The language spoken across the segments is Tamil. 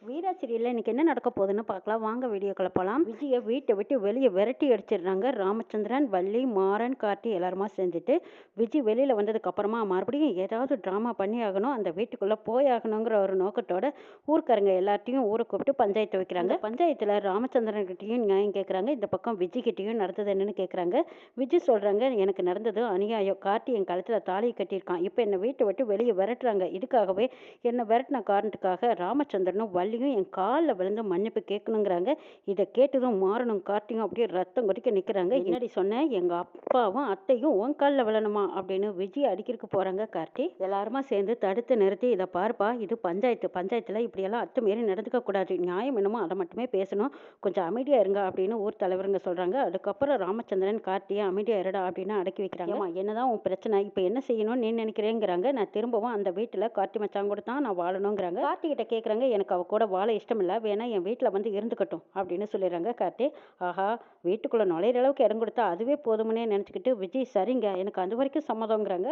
வீரா சீரியல்ல இன்னைக்கு என்ன நடக்க போகுதுன்னு பார்க்கலாம் வாங்க வீடியோக்குள்ள போகலாம். விஜயை வீட்டை விட்டு வெளியே விரட்டி அடிச்சிடுறாங்க. ராமச்சந்திரன், வள்ளி, மாறன், கார்த்தி எல்லாருமா செஞ்சுட்டு விஜய் வெளியில வந்ததுக்கு அப்புறமா மறுபடியும் ஏதாவது ட்ராமா பண்ணி ஆகணும், அந்த வீட்டுக்குள்ள போய் ஆகணுங்கிற ஒரு நோக்கத்தோட ஊர்க்காரங்க எல்லாத்தையும் ஊரை கூப்பிட்டு பஞ்சாயத்து வைக்கிறாங்க. பஞ்சாயத்துல ராமச்சந்திரன் கிட்டயும் நியாயம் கேட்கறாங்க, இந்த பக்கம் விஜய் கிட்டயும் நடந்தது என்னன்னு கேட்கறாங்க. விஜய் சொல்றாங்க, எனக்கு நடந்தது அநியாயம். கார்த்தி என் கழுத்துல தாலியை கட்டியிருக்கான், இப்போ என்னை வீட்டை விட்டு வெளியே விரட்டுறாங்க. இதுக்காகவே என்னை விரட்டின காரணத்துக்காக ராமச்சந்திரனும் வள்ளியும் என் காலில் விழுந்து மன்னிப்பு கேட்கணுங்கிறாங்க. இதை கேட்டதும் மாறனும் கார்த்தியும் அப்படியே ரத்தம் கொதிக்க நிற்கிறாங்க. என்னடி சொன்னேன், எங்க அப்பாவும் அத்தையும் உன் காலில் விழணுமா அப்படின்னு விஜய் அடிக்கிறதுக்கு போறாங்க. கார்த்தி எல்லாருமா சேர்ந்து தடுத்து நிறுத்தி, இதை பார்ப்பா, இது பஞ்சாயத்துல இப்படியெல்லாம் அத்துமீறி நடந்துக்க கூடாது, நியாயம் என்னமோ அதை மட்டுமே பேசணும், கொஞ்சம் அமைதியா இருங்க அப்படின்னு ஊர் தலைவருங்க சொல்றாங்க. அதுக்கப்புறம் ராமச்சந்திரன் கார்த்தியை அமைதியா இருடா அப்படின்னு அடக்கி வைக்கிறாங்க. என்னதான் உன் பிரச்சனை, இப்போ என்ன செய்யணும்னு நீ நினைக்கிறேங்கிறாங்க. நான் திரும்பவும் அந்த வீட்டில் கார்த்தி மச்சான் கூட தான் நான் வாழணுங்கிறாங்க. கார்த்தி கிட்ட கேட்குறாங்க, எனக்கு அவ கூட வாழ இஷ்டம் இல்லை, வேணா என் வீட்டில் வந்து இருந்துக்கட்டும் அப்படின்னு சொல்லிடுறாங்க. கார்த்தி ஆஹா, வீட்டுக்குள்ளே நுழையிற அளவுக்கு இடம் கொடுத்தா அதுவே போதும்னே நினச்சிக்கிட்டு விஜய் சரிங்க எனக்கு அது வரைக்கும் சம்மதங்கிறாங்க.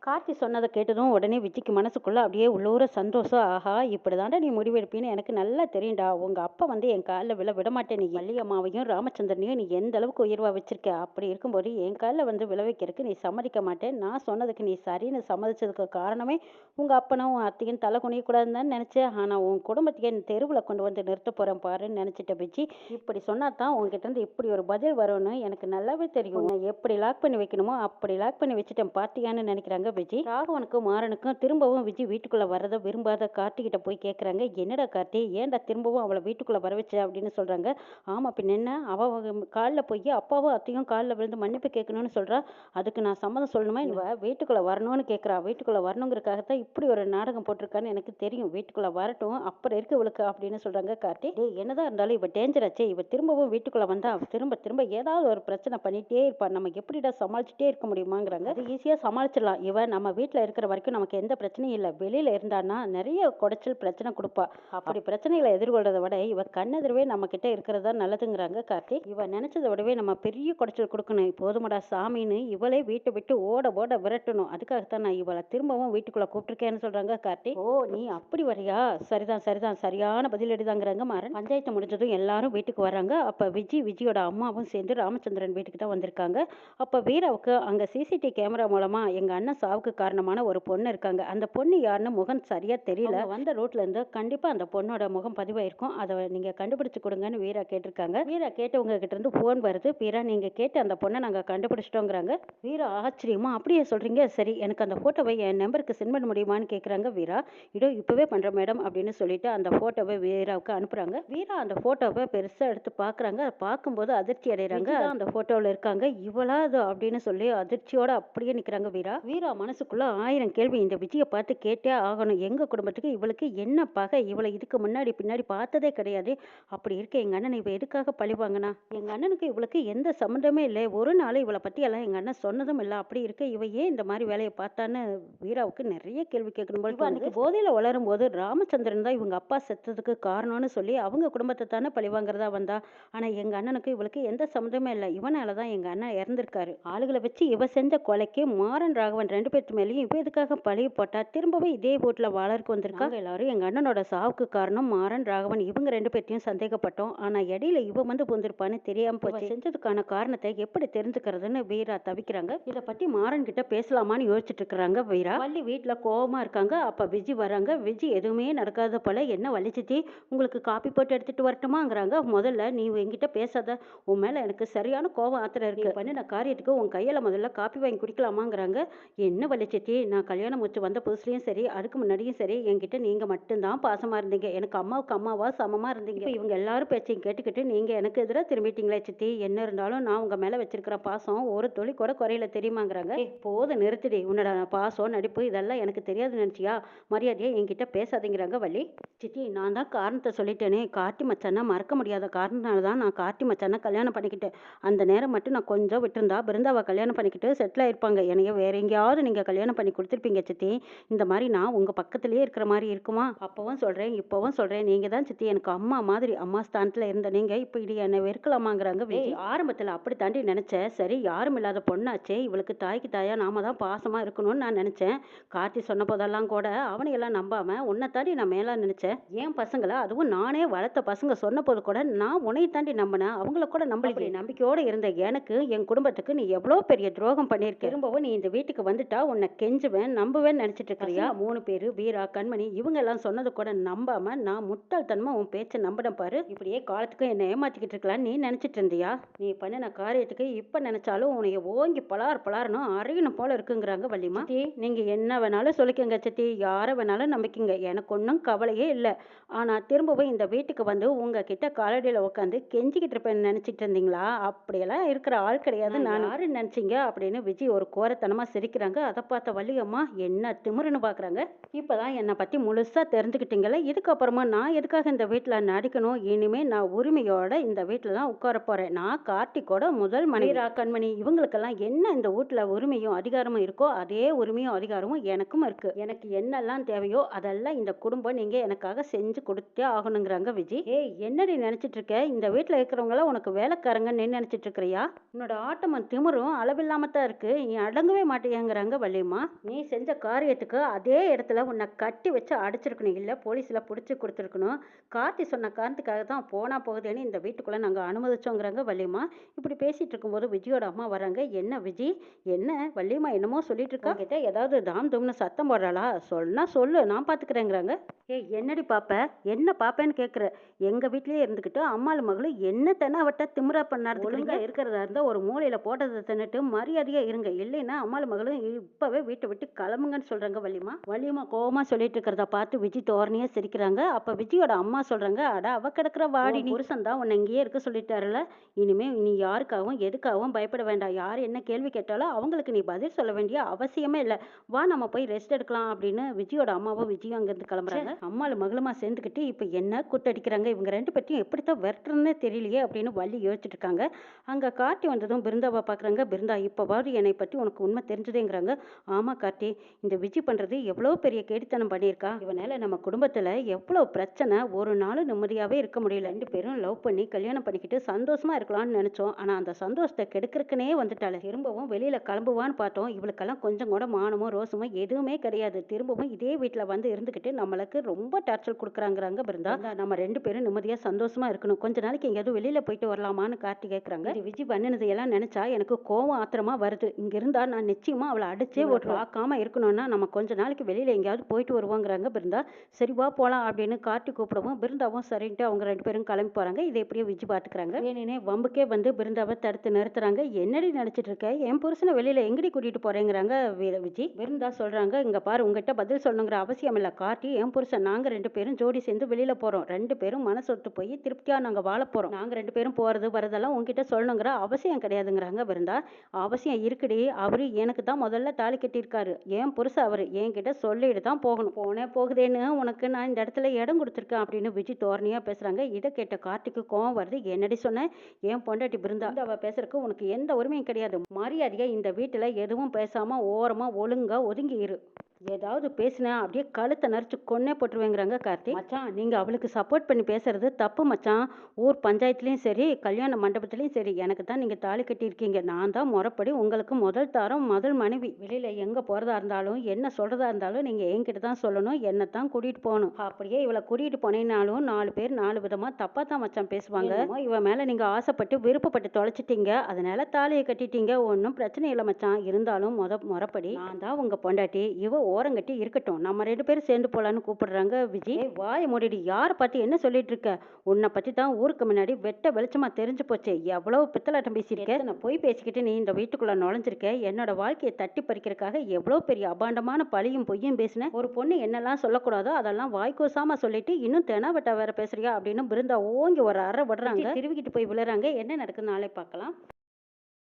கார்த்தி சொன்னதை கேட்டதும் உடனே விஜய்க்கு மனசுக்குள்ள அப்படியே உள்ளூர சந்தோஷம். ஆஹா, இப்படிதாண்டா நீ முடிவெடுப்பின்னு எனக்கு நல்லா தெரியும்டா, உங்க அப்பா வந்து என் காலில் விழ மாட்டேன், நீ வள்ளியம்மாவையும் ராமச்சந்திரனையும் நீ எந்த அளவுக்கு உயர்வா வச்சிருக்க, அப்படி இருக்கும்போது என் காலில் வந்து விளைவிக்கிறதுக்கு நீ சம்மதிக்க மாட்டேன், நான் சொன்னதுக்கு நீ சரின்னு சம்மதிச்சதுக்கு காரணமே உங்க அப்பனும் உன் அத்தையும் தலை குனியக்கூடாதுன்னு தான் நினைச்சேன், ஆனா உன் குடும்பத்துக்கு என் தெருவில் கொண்டு வந்து நிறுத்த போறேன் பாருன்னு நினைச்சிட்ட விஜய். இப்படி சொன்னா தான் உங்ககிட்ட இருந்து இப்படி ஒரு பதில் வரும்னு எனக்கு நல்லாவே தெரியும், நான் எப்படி லாக் பண்ணி வைக்கணுமோ அப்படி லாக் பண்ணி வச்சுட்டேன் பாத்தியான்னு நினைக்கிறாங்க விஜய். ராகவனுக்கும் மாறனுக்கும் திரும்பவும் விஜய் வீட்டுக்குள்ள வரதை விரும்பாத கார்த்தி கிட்ட போய் கேட்கறாங்க, என்னடா கார்த்தி, ஏன்டா திரும்பவும் அவளை வீட்டுக்குள்ள வர வச்ச அப்படின்னு சொல்றாங்க. ஆமா பின் என்ன, அவ காலில் போய் அப்பாவும் அத்தையும் காலில் விழுந்து மன்னிப்பு கேட்கணும்னு சொல்றா, அதுக்கு நான் சம்மதம் சொல்லணுமா, இவ வீட்டுக்குள்ள வரணும்னு கேட்கறா, வீட்டுக்குள்ள வரணுங்கிறதுக்காகத்தான் இப்படி ஒரு நாடகம் போட்டிருக்கான்னு எனக்கு தெரியும், வீட்டுக்குள்ள வரட்டும் அப்புறம் இருக்கு இவளுக்கு அப்படின்னு சொல்றாங்க. கார்த்தி என்னதான் இருந்தாலும் இவ டேஞ்சர் ஆச்சே, இவ திரும்பவும் வீட்டுக்குள்ள வந்தா திரும்ப திரும்ப ஏதாவது ஒரு பிரச்சனை பண்ணிட்டே இருப்பா, நம்ம எப்படிடா சமாளிச்சுட்டே இருக்க முடியுமாங்கிறாங்க. அது ஈஸியா சமாளிச்சிடலாம், இவ நம்ம வீட்டுல இருக்கிற வரைக்கும் நமக்கு எந்த பிரச்சனையும் இல்லை, வெளியில இருந்தான்னா நிறைய குடைச்சல் பிரச்சனை கொடுப்பா, அப்படி பிரச்சனைகளை எதிர்கொள்றதை விட இவ கண்ணெதிரவே நம்ம கிட்ட இருக்கிறதா நல்லதுங்கிறாங்க. கார்த்தி இவ நினைச்சதை விடவே நம்ம பெரிய குடைச்சல் கொடுக்கணும், போதுமடா சாமின்னு இவளே வீட்டை விட்டு ஓட ஓட விரட்டணும், அதுக்காகத்தான் நான் இவளை திரும்பவும் வீட்டுக்குள்ள கூப்பிட்டுருக்கேன்னு சொல்றாங்க. கார்த்தி ஓ நீ அப்படி வரியா, சரிதான் சரிதான், சரியான பதிலடிதாங்கிறாங்க மாறன். பஞ்சாயத்து முடிஞ்சதும் எல்லாரும் வீட்டுக்கு வராங்க. அப்ப விஜயோட அம்மாவும் சேர்ந்து ராமச்சந்திரன் வீட்டுக்கு தான் வந்திருக்காங்க. அப்ப வீராவுக்கு அங்க சிசிடிவி கேமரா மூலமா எங்க அண்ணன் சாவுக்கு காரணமான ஒரு பொண்ணு இருக்காங்க, அந்த பொண்ணு யாருன்னு முகம் சரியா தெரியல, வந்த ரோட்ல இருந்து கண்டிப்பா அந்த பொண்ணோட முகம் பதிவாயிருக்கும், அதை நீங்க கண்டுபிடிச்சு கொடுங்கன்னு வீரா கேட்டிருக்காங்க. வீரா கேட்டவங்க கிட்ட இருந்து போன் வருது, வீரா நீங்க கேட்ட அந்த பொண்ணை நாங்க கண்டுபிடிச்சிட்டோங்கிறாங்க. வீரா ஆச்சரியமா, அப்படியே சொல்றீங்க, சரி எனக்கு அந்த போட்டோவை என் நம்பருக்கு சென்ட் பண்ண முடியுமான்னு கேட்குறாங்க. வீரா இதோ இப்பவே பண்றேன் மேடம் அப்படின்னு சொல்லிட்டு அந்த போட்டோவை வீராவுக்கு அனுப்புறாங்க. வீரா அந்த போட்டோவை பெருசா எடுத்து பாக்குறாங்க, அதை பார்க்கும்போது அதிர்ச்சி அடைறாங்க, அந்த போட்டோவில் இருக்காங்க இவளா அது அப்படின்னு சொல்லி அதிர்ச்சியோட அப்படியே நிக்கிறாங்க. வீரா மனசுக்குள்ள ஆயிரம் கேள்வி இந்த விஜயை பார்த்து கேட்டே ஆகணும், எங்க குடும்பத்துக்கு இவளுக்கு என்ன பகை, இவளை இதுக்கு முன்னாடி பின்னாடி பார்த்ததே கிடையாது, அப்படி இருக்க எங்க அண்ணன் இவ எதுக்காக பழி வாங்கினா, எங்க அண்ணனுக்கு இவளுக்கு எந்த சம்மந்தமே இல்லை, ஒரு நாள் இவளை பத்தி எல்லாம் எங்க அண்ணன் சொன்னதும் இல்லை, அப்படி இருக்க இவ ஏன் இந்த மாதிரி வேலையை பார்த்தான்னு வீராவுக்கு நிறைய கேள்வி கேட்கணும் போல. அன்னைக்கு போதையில வளரும் போது ராமச்சந்திரன் தான் இவங்க அப்பா செத்ததுக்கு காரணம்னு சொல்லி அவங்க குடும்பத்தை தானே பழி வாங்குறதா வந்தா, ஆனா எங்க அண்ணனுக்கு இவளுக்கு எந்த சம்மந்தமே இல்லை, இவனாலதான் எங்க அண்ணன் இறந்திருக்காரு, ஆளுகளை வச்சு இவ செஞ்ச கொலைக்கு மாறன் ராகவன் ரெண்டு பேர்த்து மேலேயும் இவ எதுக்காக பழி போட்டா, திரும்பவே இதே வீட்டுல வாழறக்கு வந்திருக்காங்க. எல்லாரும் எங்க அண்ணனோட சாவுக்கு காரணம் மாறன் ராகவன், இவங்க ரெண்டு பேர்த்தையும் சந்தேகப்பட்டோம், ஆனா இடையில இவ வந்து புந்திருப்பான்னு தெரியாம போச்சு, செஞ்சதுக்கான காரணத்தை எப்படி தெரிஞ்சுக்கிறதுன்னு வீரா தவிக்கிறாங்க. இதை பத்தி மாறன் கிட்ட பேசலாமான்னு யோசிச்சுட்டு இருக்கிறாங்க வீரா. வள்ளி வீட்டுல கோவமா இருக்காங்க. அப்ப விஜய் வராங்க. விஜய் எதுவுமே நடக்காத போல, என்ன வலிச்சித்தி உங்களுக்கு காப்பி போட்டு எடுத்துட்டு வரட்டுமாங்கிறாங்க. முதல்ல நீ என்கிட்ட பேசாத, உன் மேல எனக்கு சரியான கோவம் ஆத்திரம் இருக்கு, பண்ணின காரியத்துக்கு உன் கையால முதல்ல காப்பி வாங்கி குடிக்கலாமாங்கிறாங்க. என்ன வலிச்சித்தி, நான் கல்யாணம் முடிச்சு வந்த புதுசுலயும் சரி அதுக்கு முன்னாடியும் சரி என்கிட்ட நீங்க மட்டும்தான் பாசமா இருந்தீங்க, எனக்கு அம்மாவுக்கு அம்மாவா சமமா இருந்தீங்க, இவங்க எல்லாரும் பேச்சையும் கேட்டுக்கிட்டு நீங்க எனக்கு எதிராக திரும்பிட்டீங்களே சித்தி, என்ன இருந்தாலும் நான் உங்க மேல வச்சிருக்கிற பாசம் ஒரு துளி கூட குறையில தெரியுமாங்கிறாங்க. போதும் நிறுத்திடி, உன்னோட பாசம் நடிப்பு இதெல்லாம் எனக்கு தெரியாது நினைச்சியா, மரியாதையை என்கிட்ட பேசாதீங்கிறாங்க வள்ளி. சித்தி நான் தான் காரணத்தை சொல்லிட்டேனே, கார்த்தி மச்சானா மறக்க முடியாத காரணத்தினால தான் நான் கார்த்தி மச்சானா கல்யாணம் பண்ணிக்கிட்டேன், அந்த நேரம் மட்டும் நான் கொஞ்சம் விட்டுருந்தா பிருந்தாவை கல்யாணம் பண்ணிக்கிட்டு செட்டில் ஆயிருப்பாங்க, என்னைய வேற எங்கேயாவது நீங்க கல்யாணம் பண்ணி கொடுத்துருப்பீங்க சித்தி, இந்த மாதிரி நான் உங்க பக்கத்திலேயே இருக்கிற மாதிரி இருக்குமா, அப்பவும் சொல்றேன் இப்பவும் சொல்றேன், நீங்க தான் சித்தி எனக்கு அம்மா மாதிரி, அம்மா ஸ்தானத்துல இருந்த நீங்க இப்ப இது என்னை வெறுக்கலாமாங்கிறாங்க. ஆரம்பத்துல அப்படி தாண்டி நினைச்சேன், சரி யாரும் இல்லாத பொண்ணாச்சே, இவளுக்கு தாய்க்கு தாயா நாம தான் பாசமா இருக்கணும்னு நான் நினைச்சேன், கார்த்தி சொன்ன போதெல்லாம் கூட அவனையெல்லாம் நம்பாம உன்னை தாண்டி நான் மேல நினைச்சேன், என் பசங்கள அதுவும் நானே வளர்த்த பசங்க சொன்னபோது கூட நான் உன்னைய தாண்டி நம்பினேன். அவங்கள கூட நம்பலையே. நம்பிக்கையோட இருந்த எனக்கு, என் குடும்பத்துக்கு நீ எவ்வளோ பெரிய துரோகம் பண்ணியிருக்க. திரும்பவும் நீ இந்த வீட்டுக்கு வந்துட்டா உன்னை கெஞ்சுவேன், நம்புவேன்னு நினைச்சிட்டு இருக்கிறியா? 3 பேரு வீரா, கண்மணி இவங்க எல்லாம் சொன்னது கூட நம்பாம நான் முட்டாள்தனமா உன் பேச்சை நம்பினேன் பாரு. இப்படியே காலத்துக்கு என்னை ஏமாத்திக்கிட்டு இருக்கலாம்னு நீ நினைச்சிட்டு இருந்தியா? நீ பண்ணின காரியத்துக்கு இப்ப நினைச்சாலும் உன்னைய ஓங்கி பலார் பலார்னு அறியணும் போல இருக்குங்கிறாங்க வள்ளிமா. சித்தி, நீங்க என்ன வேணாலும் சொல்லிக்கங்க சித்தி, யாரை வேணாலும் நம்பிக்கங்க, எனக்கு ஒன்றும் கவலையே இல்லை. ஆனா திரும்பவும் இந்த வீட்டுக்கு வந்து உங்ககிட்ட காலடியில் உட்காந்து கெஞ்சிக்கிட்டு இருப்பேன்னு நினைச்சிட்டு இருந்தீங்களா? அப்படியெல்லாம் இருக்கிற ஆள் கிடையாது. நான் யாருன்னு நினைச்சீங்க அப்படின்னு விஜய் ஒரு கோரத்தனமா சிரிக்கிறாங்க. அதை பார்த்த வள்ளியம்மா என்ன திமிருன்னு பாக்குறாங்க. இப்பதான் என்னை பத்தி முழுசா தெரிஞ்சுக்கிட்டீங்கல்ல, இதுக்கப்புறமா நான் எதுக்காக இந்த வீட்டுல நடிக்கணும்? இனிமே நான் உரிமையோட இந்த வீட்டுல தான் உட்கார போறேன். நான் கார்த்திக்கோட முதல் மனைவி. கண்மணி இவங்களுக்கெல்லாம் என்ன இந்த வீட்டுல உரிமையும் அதிகாரமும் இருக்கோ அதே உரிமையும் அதிகாரமும் எனக்கும் இருக்கு. எனக்கு என்னெல்லாம் தேவையோ அதெல்லாம் இந்த குடும்பம் நீங்க எனக்காக செஞ்சு கொடுத்தே ஆகணுங்கிறாங்க விஜய். ஏய், என்னடி நினைச்சிட்டு இருக்க? இந்த வீட்டுல இருக்கிறவங்க எல்லாம் உனக்கு வேலைக்காரங்கன்னு நினைச்சிட்டு இருக்கிறியா? உன்னோட ஆட்டமும் திமிரும் அளவில்லாம தான் இருக்கு. நீ அடங்கவே மாட்டேங்கிறாங்க வள்ளியம்மா. நீ செஞ்ச காரியத்துக்கு அதே இடத்துல உன்னை கட்டி வச்சு அடைச்சிருக்கணும், இல்ல போலீஸ்ல புடிச்சு கொடுத்துருக்கணும். கார்த்தி சொன்ன காரணத்துக்காக தான் போனா போகுதேன்னு இந்த வீட்டுக்குள்ள நாங்க அனுமதிச்சோங்கிறாங்க வள்ளியம்மா. இப்படி பேசிட்டு இருக்கும்போது விஜயோட அம்மா வராங்க. என்ன விஜய், என்ன வள்ளியம்மா என்னமோ சொல்லிட்டு இருக்கா? கிட்ட ஏதாவது தாம் தும்னு சத்தம் போடுறாளா? சொன்னா சொல்லு, நான் பாத்துக்கிறேங்கிறாங்க. ஏய், என்னடி பாப்ப? என்ன பாப்பேன்னு கேட்குற? எங்க வீட்லயே இருந்துக்கிட்டு அம்மாள் மகளும் என்ன தென்னாவட்ட திமிரா பண்ணாருங்க. இருக்கிறதா இருந்தா ஒரு மூலையில போட்டதை தின்னுட்டு மரியாதையா இருங்க, இல்லைன்னா அம்மாள் மகளும் இப்பவே வீட்டை விட்டு கிளம்புங்கன்னு சொல்றாங்க வள்ளியம்மா. வள்ளியம்மா கோவமா சொல்லிட்டு இருக்கிறத பார்த்து விஜய் தோரணையா சிரிக்கிறாங்க. அப்ப விஜயோட அம்மா சொல்றாங்க, அட அவ கிடக்குற வாடி, நீ புருஷன் தான் உன்னை இங்கேயே இருக்க சொல்லிட்டாருல, இனிமே நீ யாருக்காகவும் எதுக்காகவும் பயப்பட வேண்டாம். யார் என்ன கேள்வி கேட்டாலும் அவங்களுக்கு நீ பதில் சொல்ல வேண்டிய அவசியமே இல்லை. வா நம்ம போய் ரெஸ்ட் எடுக்கலாம் அப்படின்னு விஜயோட அம்மாவும் விஜயும் அங்கிருந்து கிளம்புறாங்க. அம்மாள் மகளுமா சேர்ந்துக்கிட்டு இப்ப என்ன குத்தடிக்கிறாங்க, இவங்க ரெண்டு பேர்த்தையும் எப்படித்தான் வெட்டுறதுன்னு தெரியலையே அப்படின்னு வள்ளி யோசிச்சுட்டு இருக்காங்க. அங்க கார்த்தி வந்ததும் பிருந்தாவை பாக்குறாங்க. பிருந்தா, இப்பவாவது என்னை பத்தி உனக்கு உண்மை தெரிஞ்சதேங்கிறாங்க. ஆமா கார்த்தி, இந்த விஜய் பண்றது எவ்வளவு பெரிய கேடித்தனம் பண்ணியிருக்கா. இவனால நம்ம குடும்பத்துல எவ்வளவு பிரச்சனை, ஒரு நாள் நிம்மதியாவே இருக்க முடியல. 2 பேரும் லவ் பண்ணி கல்யாணம் பண்ணிக்கிட்டு சந்தோஷமா இருக்கலாம்னு நினைச்சோம். ஆனா அந்த சந்தோஷத்தை கெடுக்கிறதுக்குனே வந்துட்டாளே. திரும்பவும் வெளியில கிளம்புவான்னு பார்த்தோம். இவளுக்கெல்லாம் கொஞ்சம் கூட மானமோ ரோசமோ எதுவுமே கிடையாது. திரும்பவும் இதே வீட்டுல வந்து இருந்துகிட்டு நம்மளுக்கு ரொம்ப டார்ச்சர் கொடுக்குறாங்கிறாங்க பிருந்தா. நம்ம 2 பேரும் நிம்மதியா சந்தோஷமா இருக்கணும். கொஞ்ச நாளைக்கு எங்கேயாவது வெளியில போயிட்டு வரலாமான்னு கார்த்தி கேட்கறாங்க. விஜய் பண்ணினது எல்லாம் நினைச்சா எனக்கு கோவம் ஆத்திரமா வருது. இங்க இருந்தா நான் நிச்சயமா அவளை அடிச்சே ஓட்டு பார்க்காம இருக்கணும்னா நம்ம கொஞ்ச நாளைக்கு வெளியில எங்கேயாவது போயிட்டு வருவோங்கிறாங்க பிருந்தா. சரி வா போலாம் அப்படின்னு கார்த்தி கூப்பிடவும் பிருந்தாவும் சரின்ட்டு அவங்க 2 பேரும் கிளம்பி போறாங்க. இதை எப்படியோ விஜய் பாத்துக்கிறாங்க. வேணுனே வம்புக்கே வந்து பிருந்தாவை தடுத்து நிறுத்துறாங்க. என்னடி நினைச்சிட்டு இருக்க? என் புருஷனை வெளியில எங்கடி கூட்டிட்டு போறேங்கிறாங்க விஜய். பிருந்தா சொல்றாங்க, இங்க பாரு, உங்ககிட்ட பதில் சொல்லணுங்கிற அவசியம் இல்ல கார்த்தி, என் புருஷன் நாங்க 2 பேரும் ஜோடி சேர்ந்து வெளியில போறோம். 2 பேரும் மனசொத்து போய் திருப்தியா நாங்க வாழ போறோம். நாங்க 2 பேரும் போறது வரதெல்லாம் உங்ககிட்ட சொல்லணுங்கிற அவசியம் கிடையாதுங்கிறாங்க பிருந்தா. அவசியம் இருக்குடி, அவரு எனக்கு தான் முதல்ல தாலி கட்டியிருக்காரு. என் புருஷன் அவரு என்கிட்ட சொல்லிட்டு தான் போகணும். போனே போகுதேன்னு உனக்கு நான் இந்த இடத்துல இடம் கொடுத்துருக்கேன் அப்படின்னு விஜய் தோரணையா பேசுறாங்க. இதை கேட்ட கார்த்திக்கு கோவம் வருது. என்னடி சொன்ன? என் பொண்டாட்டி பிருந்தா, அவ பேசுறதுக்கு உனக்கு எந்த உரிமையும் கிடையாது. மரியாதையா இந்த வீட்டுல எதுவும் பேசாம ஓரமா ஒழுங்கா ஒதுங்கி இரு. ஏதாவது பேசினா அப்படியே கழுத்தை நரிச்சு கொன்னே போட்டுருவேங்கிறாங்க கார்த்தி. மச்சான், நீங்க அவளுக்கு சப்போர்ட் பண்ணி பேசுறது தப்பு மச்சான். ஊர் பஞ்சாயத்துலயும் சரி, கல்யாண மண்டபத்திலயும் சரி, எனக்கு தான் நீங்க தாலி கட்டியிருக்கீங்க. நான் தான் முறைப்படி உங்களுக்கு முதல் தாரம் முதல் மனைவி. வெளியில எங்க போறதா இருந்தாலும் என்ன சொல்றதா இருந்தாலும் நீங்க என்கிட்ட தான் சொல்லணும், என்ன தான் கூட்டிட்டு போகணும். அப்படியே இவளை கூட்டிட்டு போனேனாலும் 4 பேர் 4 விதமா தப்பா தான் மச்சான் பேசுவாங்க. இவ மேல நீங்க ஆசைப்பட்டு விருப்பப்பட்டு தொலைச்சிட்டீங்க, அதனால தாலியை கட்டிட்டீங்க. ஒன்றும் பிரச்சனை இல்லை மச்சான். இருந்தாலும் முறைப்படி நான் தான் உங்க பொண்டாட்டி. இவ ஓரங்கட்டி இருக்கட்டும், நம்ம 2 பேரும் சேர்ந்து போலான்னு கூப்பிடுறாங்க விஜய். வாய மூடிடி, யாரை பத்தி என்ன சொல்லிட்டு இருக்க? உன்னை பத்தி தான் ஊருக்கு முன்னாடி வெட்ட வெளிச்சமா தெரிஞ்சு போச்சு. எவ்வளவு பித்தலாட்டம் பேசியிருக்க. நான் போய் பேசிக்கிட்டு நீ இந்த வீட்டுக்குள்ள நுழைஞ்சிருக்க. என்னோட வாழ்க்கையை தட்டி பறிக்கிறதுக்காக எவ்வளவு பெரிய அபாண்டமான பழியும் பொய்யும் பேசின. ஒரு பொண்ணு என்னெல்லாம் சொல்லக்கூடாதோ அதெல்லாம் வாய்க்கூசாம சொல்லிட்டு இன்னும் தெனாவட்டா வேற பேசுறியா அப்படின்னு பிருந்தா ஓங்கி ஒரு அறை விடுறாங்க. திருவிக்கிட்டு போய் விழுறாங்க. என்ன நடக்குது நாளை பார்க்கலாம்.